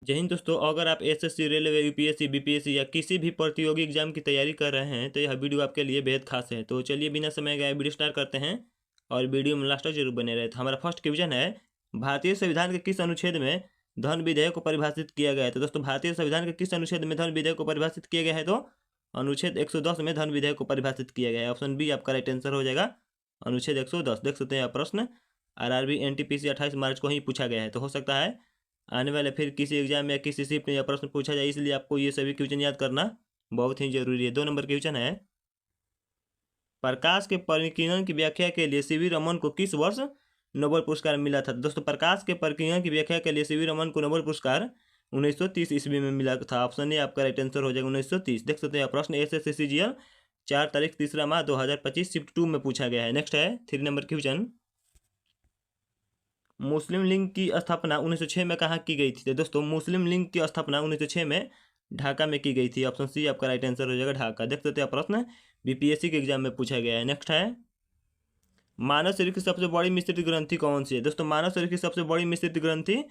जय हिंद दोस्तों, अगर आप एसएससी, रेलवे, यूपीएससी, बीपीएससी या किसी भी प्रतियोगी एग्जाम की तैयारी कर रहे हैं तो यह वीडियो आपके लिए बेहद खास है। तो चलिए बिना समय गए वीडियो स्टार्ट करते हैं और वीडियो में लास्ट तक जरूर बने रहे। तो हमारा फर्स्ट क्वेश्चन है, भारतीय संविधान के किस अनुच्छेद में धन विधेयक को परिभाषित किया गया है? तो दोस्तों, भारतीय संविधान के किस अनुच्छेद में धन विधेयक को परिभाषित किया गया है? तो अनुच्छेद 110 में धन विधेयक को परिभाषित किया गया है। ऑप्शन बी आपका राइट आंसर हो जाएगा, अनुच्छेद 110। देख सकते हैं प्रश्न आरआरबी एनटीपीसी 28 मार्च को ही पूछा गया है। तो हो सकता है आने वाले फिर किसी एग्जाम या किसी शिफ्ट में यह प्रश्न पूछा जाए, इसलिए आपको ये सभी क्वेश्चन याद करना बहुत ही जरूरी है। 2 नंबर क्वेश्चन है, प्रकाश के परिकीर्णन की व्याख्या के लिए सीवी रमन को किस वर्ष नोबेल पुरस्कार मिला था? दोस्तों, प्रकाश के परिकीर्णन की व्याख्या के लिए सीवी रमन को नोबेल पुरस्कार 1930 ईस्वी में मिला था। ऑप्शन ए आपका राइट आंसर हो जाएगा 1930। देख सकते हैं प्रश्न एसएससीजीएल 4 तारीख 3 माह 2025 शिफ्ट 2 में पूछा गया है। नेक्स्ट है 3 नंबर क्वेश्चन, मुस्लिम लीग की स्थापना 1906 में कहाँ की गई थी? तो दोस्तों, मुस्लिम लीग की स्थापना 1906 में ढाका में की गई थी। ऑप्शन सी आपका राइट आंसर हो जाएगा ढाका। देख सकते हैं प्रश्न बीपीएससी के एग्जाम में पूछा गया है। नेक्स्ट है, मानव शरीर की सबसे बड़ी मिश्रित ग्रंथि कौन सी है? दोस्तों, मानव शरीर की सबसे बड़ी मिश्रित ग्रंथि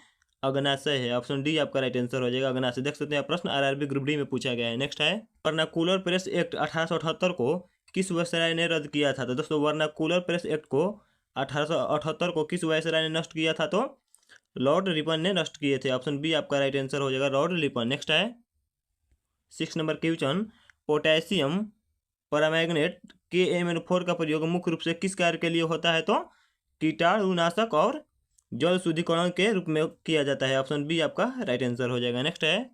अग्नाशय है। ऑप्शन डी आपका राइट आंसर हो जाएगा अग्नाशय। देख सकते हैं प्रश्न आरआरबी ग्रुप डी में पूछा गया है। नेक्स्ट है, वर्नाकुलर प्रेस एक्ट 1878 को किस वायसराय ने रद्द किया था? तो दोस्तों, वर्नाकुलर प्रेस एक्ट को 1878 को किस वायसराय ने नष्ट किया था? तो लॉर्ड रिपन ने नष्ट किए थे। ऑप्शन बी आपका राइट आंसर हो जाएगा लॉर्ड रिपन। नेक्स्ट है 6 number question, potassium permanganate KMnO4 का प्रयोग मुख्य रूप से किस कार्य के लिए होता है? तो कीटाणुनाशक और जल शुद्धिकरण के रूप में किया जाता है। ऑप्शन बी आपका राइट आंसर हो जाएगा। नेक्स्ट है,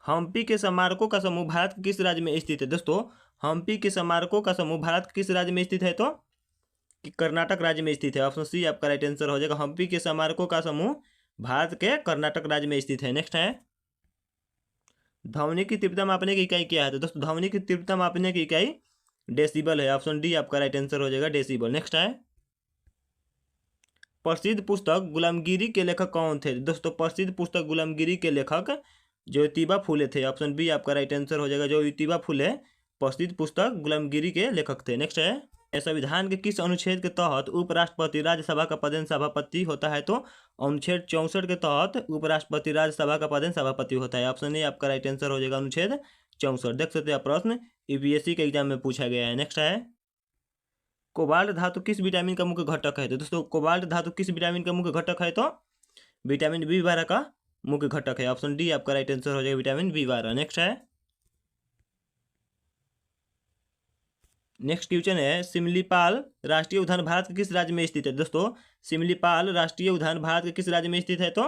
हम्पी के स्मारकों का समूह भारत के किस राज्य में स्थित है? दोस्तों, हम्पी के स्मारकों का समूह भारत के किस राज्य में स्थित है? तो कर्नाटक राज्य में स्थित है। ऑप्शन सी आपका राइट आंसर हो जाएगा, हम्पी के स्मारकों का समूह भारत के कर्नाटक राज्य में स्थित है। नेक्स्ट है, ध्वनि की तीव्रता मापने की इकाई क्या है? तो दोस्तों, ध्वनि की तीव्रता मापने की इकाई डेसिबल है। ऑप्शन डी आपका राइट आंसर हो जाएगा डेसिबल। नेक्स्ट है, प्रसिद्ध पुस्तक गुलामगिरी के लेखक कौन थे? दोस्तों, प्रसिद्ध पुस्तक गुलामगिरी के लेखक ज्योतिबा फुले थे। ऑप्शन बी आपका राइट आंसर हो जाएगा ज्योतिबा फुले प्रसिद्ध पुस्तक गुलामगिरी के लेखक थे। नेक्स्ट है, संविधान के किस अनुच्छेद के तहत उपराष्ट्रपति राज्यसभा का पदेन सभापति होता है? तो अनुच्छेद 64 के तहत उपराष्ट्रपति राज्यसभा का पदेन सभापति होता है। ऑप्शन ए आपका राइट आंसर हो जाएगा अनुच्छेद 64। देख सकते हैं प्रश्न यूपीएससी के एग्जाम में पूछा गया है। नेक्स्ट है, कोबाल्ट धातु किस विटामिन का मुख्य घटक है? तो दोस्तों, कोबाल्ट धातु किस विटामिन का मुख्य घटक है? तो विटामिन B12 का मुख्य घटक है। ऑप्शन डी आपका राइट आंसर हो जाएगा विटामिन B12। नेक्स्ट है, नेक्स्ट क्वेश्चन है, सिमलीपाल राष्ट्रीय उद्यान भारत के किस राज्य में स्थित है? दोस्तों, सिमलीपाल राष्ट्रीय उद्यान भारत के किस राज्य में स्थित है? तो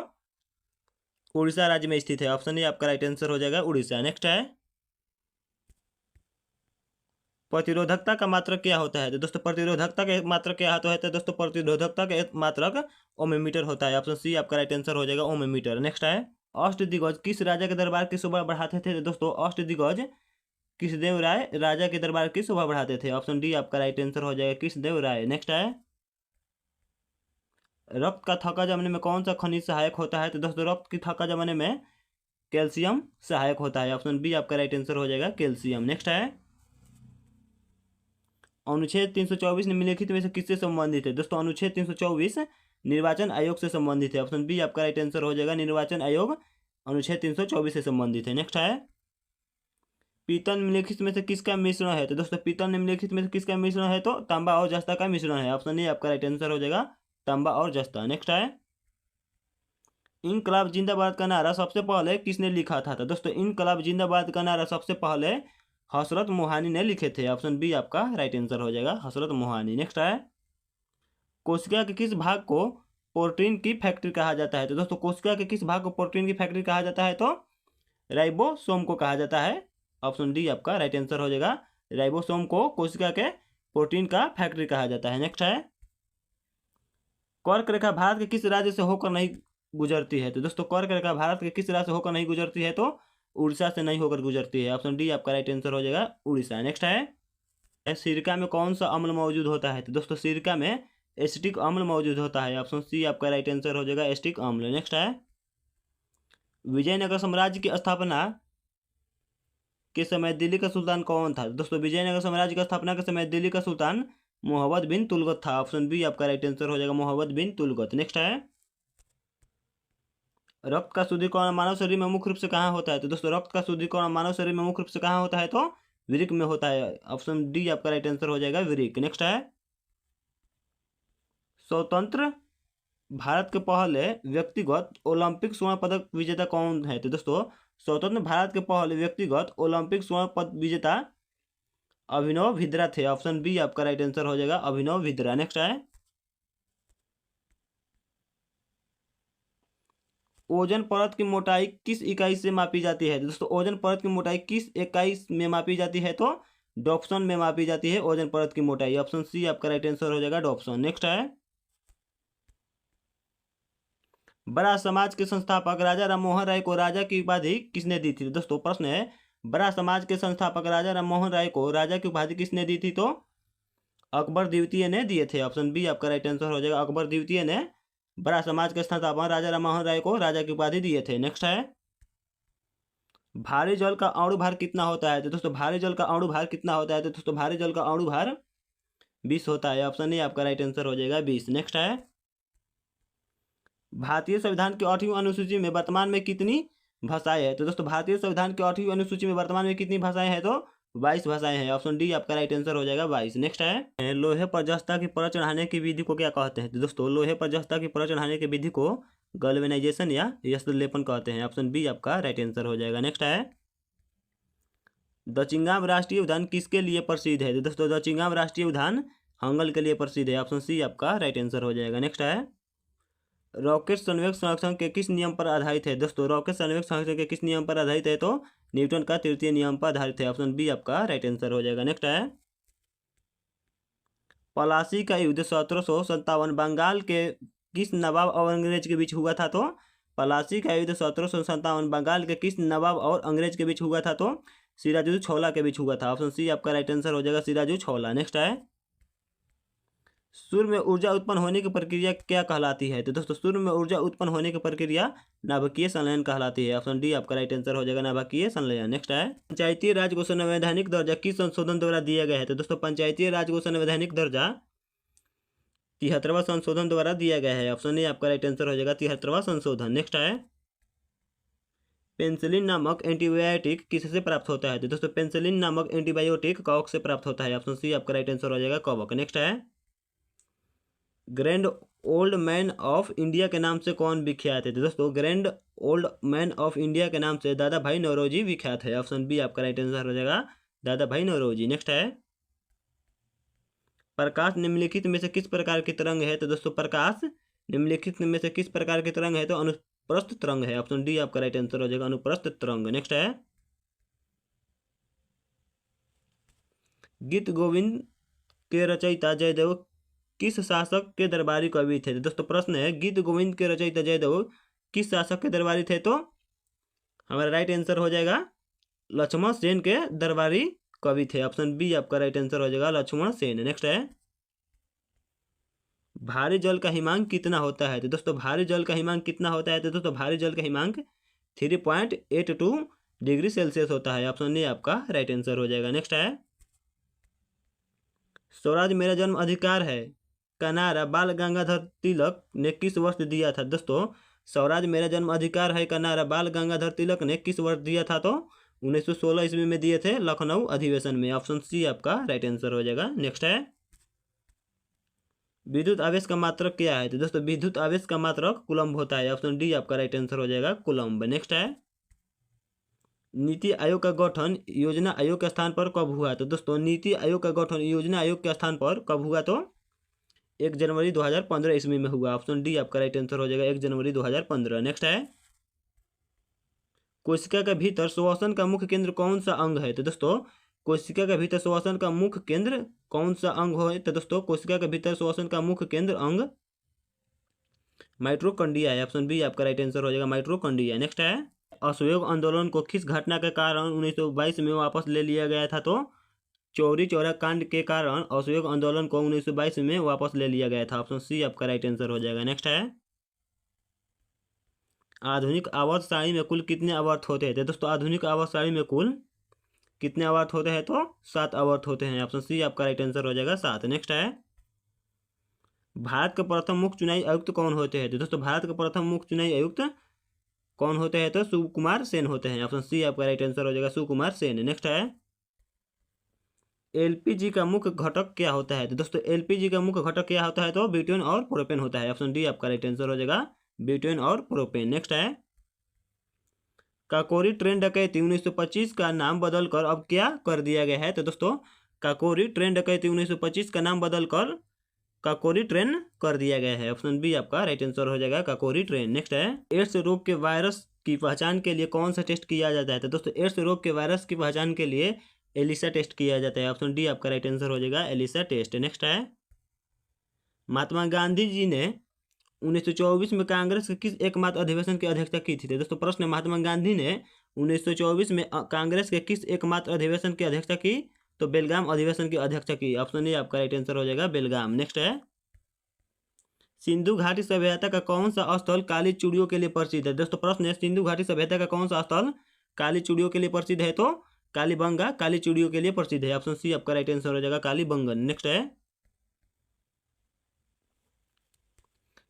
उड़ीसा राज्य में स्थित है। ऑप्शन ए आपका राइट आंसर हो जाएगा उड़ीसा। नेक्स्ट है, प्रतिरोधकता का मात्रक क्या होता है? तो दोस्तों, प्रतिरोधकता का मात्रक क्या होता है? तो दोस्तों, प्रतिरोधकता का मात्रक ओममीटर होता है। ऑप्शन सी आपका राइट आंसर हो जाएगा ओममीटर। नेक्स्ट है, अष्टदिग्गज किस राजा के दरबार की शोभा बढ़ाते थे? तो दोस्तों, अष्टदिग्गज कृष्णदेव राय राजा के दरबार की शोभा बढ़ाते थे। ऑप्शन डी आपका राइट आंसर हो जाएगा कृष्णदेव राय। नेक्स्ट है, रक्त का थक्का जमाने में कौन सा खनिज सहायक होता है? तो दोस्तों, रक्त की थक्का जमाने में कैल्शियम सहायक होता है। ऑप्शन बी आपका राइट आंसर हो जाएगा कैल्शियम। नेक्स्ट है, अनुच्छेद 324 निम्नलिखित में से किससे संबंधित है? दोस्तों, अनुच्छेद 324 निर्वाचन आयोग से संबंधित है। ऑप्शन बी आपका राइट आंसर हो जाएगा निर्वाचन आयोग अनुच्छेद 324 से संबंधित है। नेक्स्ट है, पीतल निम्नलिखित में से किसका मिश्रण है? तो दोस्तों, पीतल निम्नलिखित में से किसका मिश्रण है? तो तांबा और जस्ता का मिश्रण है। ऑप्शन ए आपका राइट आंसर हो जाएगा तांबा और जस्ता। नेक्स्ट है, इनकलाब जिंदाबाद का नारा सबसे पहले किसने लिखा था? तो दोस्तों, इनकलाब जिंदाबाद का नारा सबसे पहले हसरत मोहानी ने लिखे थे। ऑप्शन बी आपका राइट आंसर हो जाएगा हसरत मोहानी। नेक्स्ट है, कोशिका के किस भाग को प्रोटीन की फैक्ट्री कहा जाता है? तो दोस्तों, कोशिका के किस भाग को प्रोटीन की फैक्ट्री कहा जाता है? तो राइबोसोम को कहा जाता है। ऑप्शन डी आपका राइट आंसर हो जाएगा राइबोसोम को कोशिका के प्रोटीन का फैक्ट्री कहा जाता है। नेक्स्ट है, कर्क रेखा भारत के किस राज्य से होकर नहीं गुजरती है? तो दोस्तों, कर्क रेखा भारत के किस राज्य से होकर नहीं गुजरती है? तो उड़ीसा से नहीं होकर गुजरती है। ऑप्शन डी आपका राइट आंसर हो जाएगा उड़ीसा। नेक्स्ट है, सिरका में कौन सा अम्ल मौजूद होता है? तो दोस्तों, सिरका में एसिटिक अम्ल मौजूद होता है। ऑप्शन सी आपका राइट आंसर हो जाएगा एसिटिक अम्ल। नेक्स्ट है, विजयनगर साम्राज्य की स्थापना के समय दिल्ली का सुल्तान कौन था? दोस्तों, विजयनगर साम्राज्य की स्थापना के समय दिल्ली का सुल्तान मोहम्मद बिन तुगलक था। ऑप्शन बी आपका राइट आंसर हो जाएगा मोहम्मद बिन तुगलक। नेक्स्ट है, रक्त का शुद्धिकरण मानव शरीर में मुख्य रूप से कहाँ होता है? तो दोस्तों रक्त का शुद्धिकरण मानव शरीर में मुख्य रूप से कहाँ होता है? तो वृक्क में होता है। ऑप्शन डी आपका राइट आंसर हो जाएगा, वृक्क। नेक्स्ट है, स्वतंत्र भारत के पहले व्यक्तिगत ओलंपिक स्वर्ण पदक विजेता कौन है? तो दोस्तों स्वतंत्र भारत के पहले व्यक्तिगत ओलंपिक स्वर्ण पदक विजेता अभिनव बिंद्रा थे। ऑप्शन बी आपका राइट आंसर हो जाएगा, अभिनव बिंद्रा। नेक्स्ट है, ओजोन परत की मोटाई किस इकाई से मापी जाती है? दोस्तों ओजोन परत की मोटाई किस इकाई में मापी जाती है? तो डॉप्सन में मापी जाती है ओजोन परत की मोटाई। ऑप्शन सी आपका राइट आंसर हो जाएगा, डॉप्सन। नेक्स्ट है, बड़ा समाज के संस्थापक राजा राममोहन राय को राजा की उपाधि किसने दी थी? दोस्तों प्रश्न है, बड़ा समाज के संस्थापक राजा राममोहन राय को राजा की उपाधि किसने दी थी? तो अकबर द्वितीय ने दिए थे। ऑप्शन बी आपका राइट आंसर हो जाएगा, अकबर द्वितीय ने बड़ा समाज के संस्थापक राजा राममोहन राय को राजा की उपाधि दिए थे। नेक्स्ट है, भारी जल का अणु भार कितना होता है? तो दोस्तों भारी जल का अणु भार कितना होता है? तो दोस्तों भारी जल का अणु भार 20 होता है। ऑप्शन ए आपका राइट आंसर हो जाएगा, 20। नेक्स्ट है, भारतीय संविधान की 8वीं अनुसूची में वर्तमान में कितनी भाषाएं हैं? तो दोस्तों भारतीय संविधान की 8वीं अनुसूची में वर्तमान में कितनी भाषाएं हैं? तो 22 भाषाएं हैं। ऑप्शन डी आपका राइट आंसर हो जाएगा, 22। नेक्स्ट है, लोहे पर जस्ता की परत चढ़ाने की विधि को क्या कहते हैं? तो दोस्तों लोहे पर जस्ता की परत चढ़ाने की विधि को गैल्वेनाइजेशन या यस्त्र लेपन कहते हैं। ऑप्शन बी आपका राइट आंसर हो जाएगा। नेक्स्ट है, दचिंगाम राष्ट्रीय उद्यान किसके लिए प्रसिद्ध है? तो दोस्तों दचिंगाम राष्ट्रीय उद्यान हंगल के लिए प्रसिद्ध है। ऑप्शन सी आपका राइट आंसर हो जाएगा। नेक्स्ट है, रॉकेट संवेग संरक्षण के किस नियम पर आधारित है? दोस्तों रॉकेट संवेग संरक्षण के किस नियम पर आधारित है? तो न्यूटन का तृतीय नियम पर आधारित है। ऑप्शन बी आपका राइट आंसर हो जाएगा। नेक्स्ट है, पलासी का युद्ध 1757 बंगाल के किस नवाब और अंग्रेज के बीच हुआ था? तो पलासी का युद्ध 1757 बंगाल के किस नवाब और अंग्रेज के बीच हुआ था? तो सिराजुद्दौला के बीच हुआ था। ऑप्शन सी आपका राइट आंसर हो जाएगा, सिराजुद्दौला। नेक्स्ट है, सूर्य में ऊर्जा उत्पन्न होने की प्रक्रिया क्या कहलाती है? तो दोस्तों सूर्य में ऊर्जा उत्पन्न होने की प्रक्रिया नाभिकीय संलयन कहलाती है। ऑप्शन डी आपका राइट आंसर हो जाएगा, नाभिकीय संलयन। नेक्स्ट है, पंचायती राज को संवैधानिक दर्जा किस संशोधन द्वारा दिया गया है? तो दोस्तों पंचायती राज को संवैधानिक दर्जा 73वां संशोधन द्वारा दिया गया है। ऑप्शन ए आपका राइट आंसर हो जाएगा, 73वां संशोधन। नेक्स्ट है, पेनिसिलिन नामक एंटीबायोटिक किससे प्राप्त होता है? तो दोस्तों पेनिसिलिन नामक एंटीबायोटिक कवक से प्राप्त होता है। ऑप्शन सी आपका राइट आंसर हो जाएगा, कवक। नेक्स्ट है, grand old man of India के नाम से कौन विख्यात है? तो दोस्तों grand old man of India के नाम से दादा भाई नौरोजी विख्यात है। ऑप्शन बी आपका राइट आंसर हो जाएगा, दादा भाई नौरोजी। नेक्स्ट है, प्रकाश निम्नलिखित में से किस प्रकार की तरंग है? तो दोस्तों प्रकाश निम्नलिखित में से किस प्रकार की तरंग है? तो अनुप्रस्थ तरंग है। ऑप्शन डी आपका राइट आंसर हो जाएगा, अनुप्रस्थ तरंग। नेक्स्ट है, गीत गोविंद के रचयिता जयदेव किस शासक के दरबारी कवि थे? तो दोस्तों प्रश्न है, गीत गोविंद के रचयिता जयदेव किस शासक के दरबारी थे? तो हमारा राइट आंसर हो जाएगा लक्ष्मण सेन के दरबारी कवि थे। ऑप्शन बी आपका राइट आंसर हो जाएगा, लक्ष्मण सेन। नेक्स्ट है, भारी जल का हिमांक कितना होता है? तो दोस्तों भारी जल का हिमांक कितना होता है? तो दोस्तों भारी जल का हिमांक 3.82 डिग्री सेल्सियस होता है। ऑप्शन ए आपका राइट आंसर हो जाएगा। नेक्स्ट है, स्वराज मेरा जन्म अधिकार है का नारा बाल गंगाधर तिलक ने किस वर्ष दिया था? दोस्तों स्वराज मेरा जन्म अधिकार है का नारा बाल गंगाधर तिलक ने किस वर्ष दिया था? तो 1916 ईस्वी में दिए थे, लखनऊ अधिवेशन में। ऑप्शन सी आपका राइट आंसर हो जाएगा। नेक्स्ट है, विद्युत आवेश का मात्रक क्या है? तो दोस्तों विद्युत आवेश का मात्रक कूलम्ब होता है। ऑप्शन डी आपका राइट आंसर हो जाएगा, कूलम्ब। नेक्स्ट है, नीति आयोग का गठन योजना आयोग के स्थान पर कब हुआ? तो दोस्तों नीति आयोग का गठन योजना आयोग के स्थान पर कब हुआ? तो 1 जनवरी 2015 ईस्वी में हुआ। ऑप्शन डी आपका राइट आंसर हो जाएगा, 1 जनवरी 2015। नेक्स्ट है, कोशिका के भीतर श्वसन का मुख्य केंद्र कौन सा अंग है? तो दोस्तों कोशिका के भीतर श्वसन का मुख्य केंद्र कौन सा अंग हो? तो दोस्तों कोशिका के भीतर श्वसन का मुख्य केंद्र अंग माइटोकॉन्ड्रिया है। ऑप्शन बी आपका राइट आंसर हो जाएगा, माइटोकॉन्ड्रिया। नेक्स्ट है, असहयोग आंदोलन को किस घटना के कारण 1922 में वापस ले लिया गया था? तो चौरी चौरा कांड के कारण असहयोग आंदोलन को 1922 में वापस ले लिया गया था। ऑप्शन सी आपका राइट आंसर हो जाएगा। नेक्स्ट है, आधुनिक आवर्त सारणी में कुल कितने आवर्त होते हैं? तो दोस्तों आधुनिक आवर्त सारणी में कुल कितने आवर्त होते हैं? तो 7 आवर्त होते हैं। ऑप्शन सी आपका राइट आंसर हो जाएगा, 7। नेक्स्ट है, भारत के प्रथम मुख्य चुनावी आयुक्त कौन होते हैं? तो दोस्तों भारत के प्रथम मुख्य चुनावी आयुक्त कौन होते हैं? तो सुकुमार सेन होते हैं। ऑप्शन सी आपका राइट आंसर हो जाएगा, सुकुमार सेन। नेक्स्ट है, एलपीजी का मुख्य घटक क्या होता है? तो दोस्तों एलपीजी का मुख्य घटक क्या होता है? तो ब्यूटेन और प्रोपेन होता है। ऑप्शन डी आपका राइट आंसर हो जाएगा, ब्यूटेन और प्रोपेन। नेक्स्ट है, काकोरी ट्रेन डकैती 1925 का नाम बदलकर अब क्या कर दिया गया है? तो दोस्तों काकोरी ट्रेन डकैती 1925 का नाम बदलकर काकोरी ट्रेन कर दिया गया है। ऑप्शन बी आपका राइट आंसर हो जाएगा, काकोरी ट्रेन। नेक्स्ट है, एड्स रोग के वायरस की पहचान के लिए कौन सा टेस्ट किया जाता है? तो दोस्तों एड्स रोग के वायरस की पहचान के लिए एलिसा टेस्ट किया जाता है। ऑप्शन डी आपका राइट आंसर हो जाएगा, एलिसा टेस्ट। नेक्स्ट है, महात्मा गांधी जी ने 1924 में कांग्रेस के किस एकमात्र अधिवेशन की अध्यक्षता की थी? तो दोस्तों प्रश्न, महात्मा गांधी ने 1924 में कांग्रेस के किस एकमात्र अधिवेशन की अध्यक्षता की? तो बेलगाम अधिवेशन की अध्यक्षता की। ऑप्शन ए आपका राइट आंसर हो जाएगा, बेलगाम। नेक्स्ट है, सिंधु घाटी सभ्यता का कौन सा स्थल काली चूड़ियों के लिए प्रसिद्ध है? दोस्तों प्रश्न है, सिंधु घाटी सभ्यता का कौन सा स्थल काली चूड़ियों के लिए प्रसिद्ध है? तो कालीबंगा काली चूड़ियों के लिए प्रसिद्ध है। ऑप्शन सी आपका राइट आंसर हो जाएगा, कालीबंगन। नेक्स्ट है,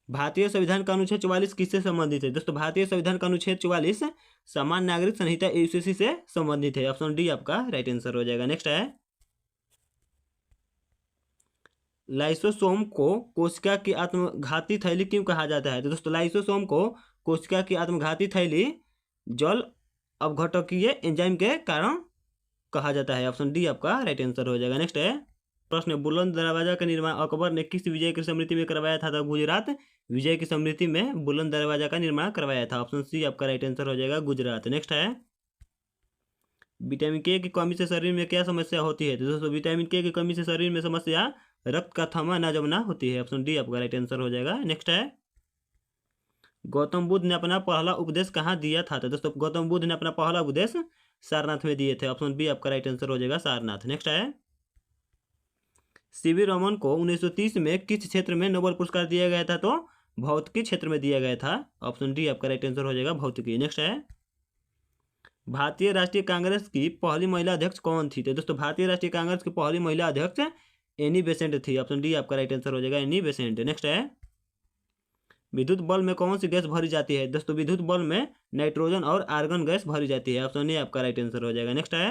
भारतीय संविधान का अनुच्छेद 44 किससे संबंधित है? दोस्तों भारतीय संविधान का अनुच्छेद 44 सामान्य नागरिक संहिता यूसीसी से संबंधित है। ऑप्शन डी आपका राइट आंसर हो जाएगा। नेक्स्ट है, लाइसोसोम को कोशिका की आत्मघाती थैली क्यों कहा जाता है? तो दोस्तों लाइसोसोम को कोशिका की आत्मघाती थैली जल अपघटकीय एंजाइम के कारण कहा जाता है। ऑप्शन डी आपका राइट आंसर हो जाएगा। नेक्स्ट है, प्रश्न, बुलंद दरवाजा का निर्माण अकबर ने किस विजय की स्मृति में करवाया था? तो गुजरात विजय की स्मृति में बुलंद दरवाजा का निर्माण करवाया था। ऑप्शन सी आपका राइट आंसर हो जाएगा, गुजरात। नेक्स्ट है, विटामिन के की कमी से शरीर में क्या समस्या होती है? तो दोस्तों विटामिन के की कमी से शरीर में समस्या रक्त का थमा न जमना होती है। ऑप्शन डी आपका राइट आंसर हो जाएगा। नेक्स्ट है, गौतम बुद्ध ने अपना पहला उपदेश कहाँ दिया था? तो दोस्तों गौतम बुद्ध ने अपना पहला उपदेश सारनाथ में दिए थे। ऑप्शन बी आपका राइट आंसर हो जाएगा, सारनाथ। नेक्स्ट है, सीवी रमन को 1930 में किस क्षेत्र में नोबेल पुरस्कार दिया गया था? तो भौतिकी क्षेत्र में दिया गया था। ऑप्शन डी आपका राइट आंसर हो जाएगा, भौतिकी। नेक्स्ट है, भारतीय राष्ट्रीय कांग्रेस की पहली महिला अध्यक्ष कौन थी? तो दोस्तों भारतीय राष्ट्रीय कांग्रेस की पहली महिला अध्यक्ष एनी बेसेंट थी। ऑप्शन डी आपका राइट आंसर हो जाएगा, एनी बेसेंट। नेक्स्ट है, विद्युत बल्ब में कौन सी गैस भरी जाती है? दोस्तों विद्युत बल्ब में नाइट्रोजन और आर्गन गैस भरी जाती है। ऑप्शन ए आपका राइट आंसर हो जाएगा। नेक्स्ट है,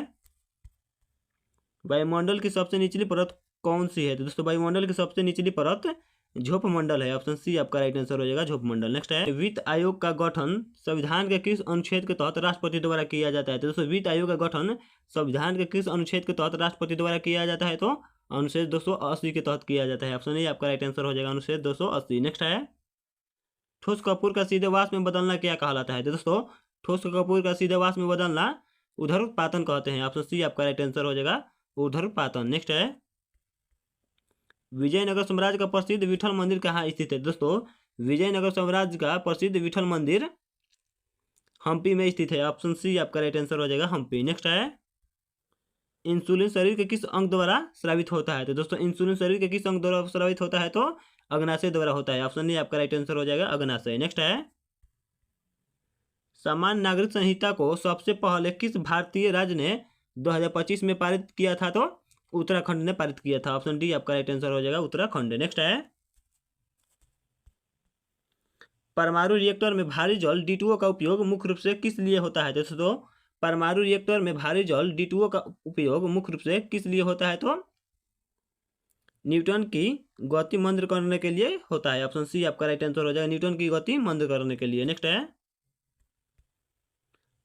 वायुमंडल की सबसे निचली परत कौन सी है? तो दोस्तों वायुमंडल की सबसे निचली परत झोप मंडल है। ऑप्शन सी आपका राइट आंसर हो जाएगा, झोप मंडल। नेक्स्ट है, वित्त आयोग का गठन संविधान के किस अनुच्छेद के तहत राष्ट्रपति द्वारा किया जाता है? तो दोस्तों वित्त आयोग का गठन संविधान के किस अनुच्छेद के तहत राष्ट्रपति द्वारा किया जाता है? तो अनुच्छेद 280 के तहत किया जाता है। ऑप्शन ए आपका राइट आंसर हो जाएगा, अनुच्छेद 280। नेक्स्ट है, ठोस कपूर का सीधे वाष्प में बदलना क्या कहलाता है? तो दोस्तों ठोस कपूर का सीधे वाष्प में बदलना ऊर्ध्वपातन कहते हैं। ऑप्शन सी आपका राइट आंसर हो जाएगा, ऊर्ध्वपातन। नेक्स्ट है, विजयनगर साम्राज्य का प्रसिद्ध विठल मंदिर कहाँ स्थित है? दोस्तों विजयनगर साम्राज्य का प्रसिद्ध विठल मंदिर हम्पी में स्थित है। ऑप्शन सी आपका राइट आंसर हो जाएगा, हम्पी। नेक्स्ट है, इंसुलिन शरीर के किस अंग द्वारा स्रावित होता है? तो दोस्तों इंसुलिन शरीर के किस अंग द्वारा स्रावित होता है? तो अग्नाशय द्वारा होता है। ऑप्शन ए आपका राइट आंसर हो जाएगा, अग्नाशय। नेक्स्ट है, सामान्य नागरिक संहिता को सबसे पहले किस भारतीय राज्य ने 2025 में पारित किया था? तो उत्तराखंड ने पारित किया था। ऑप्शन डी आपका राइट आंसर हो जाएगा, उत्तराखंड। नेक्स्ट है, परमाणु रिएक्टर में भारी जल D2O का उपयोग मुख्य रूप से किस लिए होता है? दोस्तों परमाणु रिएक्टर में भारी जल D2O का उपयोग मुख्य रूप से किस लिए होता है? तो न्यूटन की गति मंद करने के लिए होता है। ऑप्शन सी आपका राइट आंसर हो जाएगा, न्यूटन की गति मंद करने के लिए। नेक्स्ट है,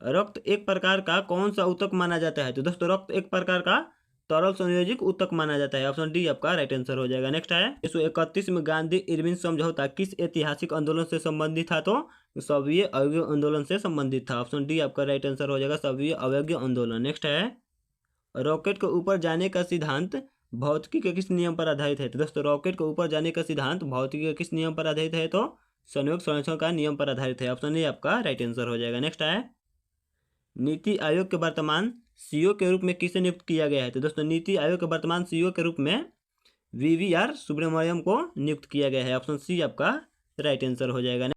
रक्त एक प्रकार का कौन सा ऊतक माना जाता है? तो दोस्तों रक्त एक प्रकार का तरल संयोजित ऊतक माना जाता है। ऑप्शन डी आपका राइट आंसर हो जाएगा। नेक्स्ट है, 1931 में गांधी इरविन समझौता किस ऐतिहासिक आंदोलन से संबंधित था? तो सविय अवज्ञा आंदोलन से संबंधित था। ऑप्शन डी आपका राइट आंसर हो जाएगा, सविय अवज्ञा आंदोलन। नेक्स्ट है, रॉकेट के ऊपर जाने का सिद्धांत भौतिकी के किस नियम पर आधारित है? तो दोस्तों रॉकेट के ऊपर जाने का सिद्धांत भौतिकी के किस नियम पर आधारित है? तो संयोग संरक्षण का नियम पर आधारित है। ऑप्शन ए आपका राइट आंसर हो जाएगा। नेक्स्ट है, नीति आयोग के वर्तमान सीईओ के रूप में किसे नियुक्त किया गया है? तो दोस्तों नीति आयोग के वर्तमान सीईओ के रूप में VVR सुब्रमण्यम को नियुक्त किया गया है। ऑप्शन सी आपका राइट आंसर हो जाएगा।